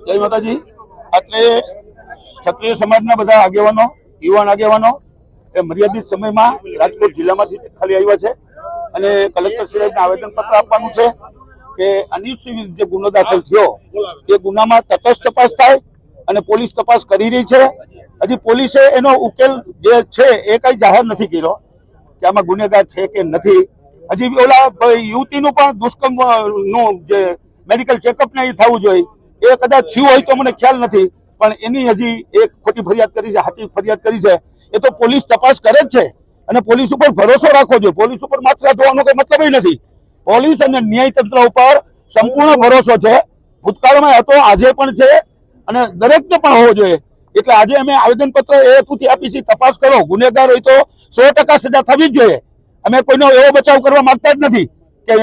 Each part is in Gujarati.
જય માતાજી। અત્રે ક્ષત્રિય સમાજના બધા આગેવાનો, યુવાન આગેવાનો એ મર્યાદિત સમયમાં રાજકોટ જિલ્લામાંથી ખાલી આવ્યા છે અને કલેક્ટર સાહેબને આવેદનપત્ર આપવાનું છે કે અનિશ્ચિત જે ગુનો દાખલ થયો એ ગુનામાં તટસ્થ તપાસ થાય અને પોલીસ તપાસ કરી રહી છે। હજી પોલીસે એનો ઉકેલ જે છે એ કઈ જાહેર નથી કર્યો કે આમાં ગુનેગાર છે કે નથી। હજી ઓલા યુવતીનું પણ દુષ્કર્મ નું જે મેડિકલ ચેકઅપ ને થવું જોઈએ એ કદાચ થયું હોય તો મને ખ્યાલ નથી, પણ એની હજી એક ખોટી ફરિયાદ કરી છે, સાચી ફરિયાદ કરી છે। એ તો પોલીસ તપાસ કરે જ છે અને પોલીસ ઉપર ભરોસો રાખવો જોઈએ। પોલીસ ઉપર માત્ર ધોવાનો કોઈ મતલબ નથી। પોલીસ અને ન્યાયતંત્ર ઉપર સંપૂર્ણ ભરોસો છે, ભૂતકાળમાં હતો, આજે પણ છે અને દરેકને પણ હોવો જોઈએ। એટલે આજે અમે આવેદનપત્ર એ હેતુથી આપી છે, તપાસ કરો, ગુનેગાર હોય તો 100% સજા થવી જ જોઈએ। અમે કોઈનો એવો બચાવ કરવા માંગતા જ નથી કે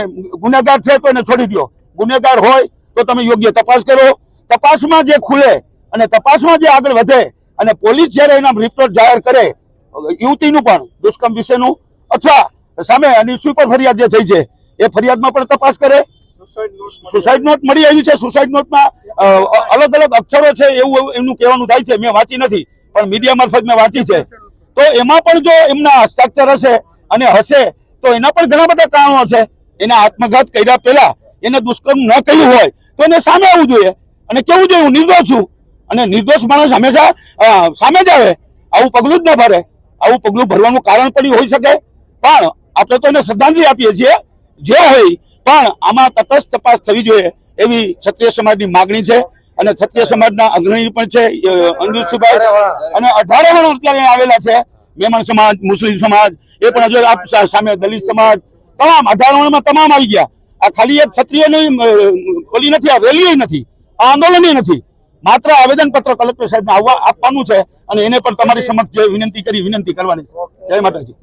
ગુનેગાર છે તો એને છોડી દો। ગુનેગાર હોય તો તમે યોગ્ય તપાસ કરો, તપાસમાં જે ખુલે અને તપાસમાં જે આગળ વધે અને પોલીસ જ્યારે એના રિપોર્ટ જાહેર કરે યુવતીનું પણ દુષ્કર્મ વિશેનું અથવા સામે અનિશ્ચિત પર ફરિયાદ જે થઈ છે એ ફરિયાદમાં પણ તપાસ કરે। સુસાઇડ નોટ મળી આવી છે, સુસાઇડ નોટમાં અલગ અલગ અક્ષરો છે એવું એમનું કહેવાનું થાય છે। મેં વાંચી નથી પણ મીડિયા મારફત મેં વાંચી છે। તો એમાં પણ જો એમના હસ્તાક્ષર હશે અને હશે તો એના પણ ઘણા બધા કારણો છે। એના આત્મઘાત કર્યા પહેલા એને દુષ્કર્મ ન કર્યું હોય તો એને સામે આવવું જોઈએ અને કેવું જોઈએ હું નિર્દોષ છું અને નિર્દોષ માણસ હંમેશા સામે જ આવે, આવું પગલું જ ન ભરે। આવું પગલું ભરવાનું કારણ પણ હોઈ શકે, પણ આપણે તો એને શ્રદ્ધાંજલિ આપીએ છીએ જે હોય, પણ આમાં તટસ્થ તપાસ થવી જોઈએ એવી ક્ષત્રિય સમાજની માગણી છે અને ક્ષત્રિય સમાજના અગ્રણી પણ છે અનિરુદ્ધભાઈ અને 18 જણ અત્યારે આવેલા છે। મેમણ સમાજ, મુસ્લિમ સમાજ, એ પણ હજુ આપ સામે દલિત સમાજ, તમામ 18 જણમાં તમામ આવી ગયા। આ ખાલી એક ક્ષત્રિયની ઓલી નથી, આ રેલી નથી, આ આંદોલન નથી, માત્ર આવેદનપત્ર કલેક્ટર સાહેબને આપવાનું છે અને એને પણ તમારી સમક્ષ વિનંતી કરવાની છે। જય માતાજી।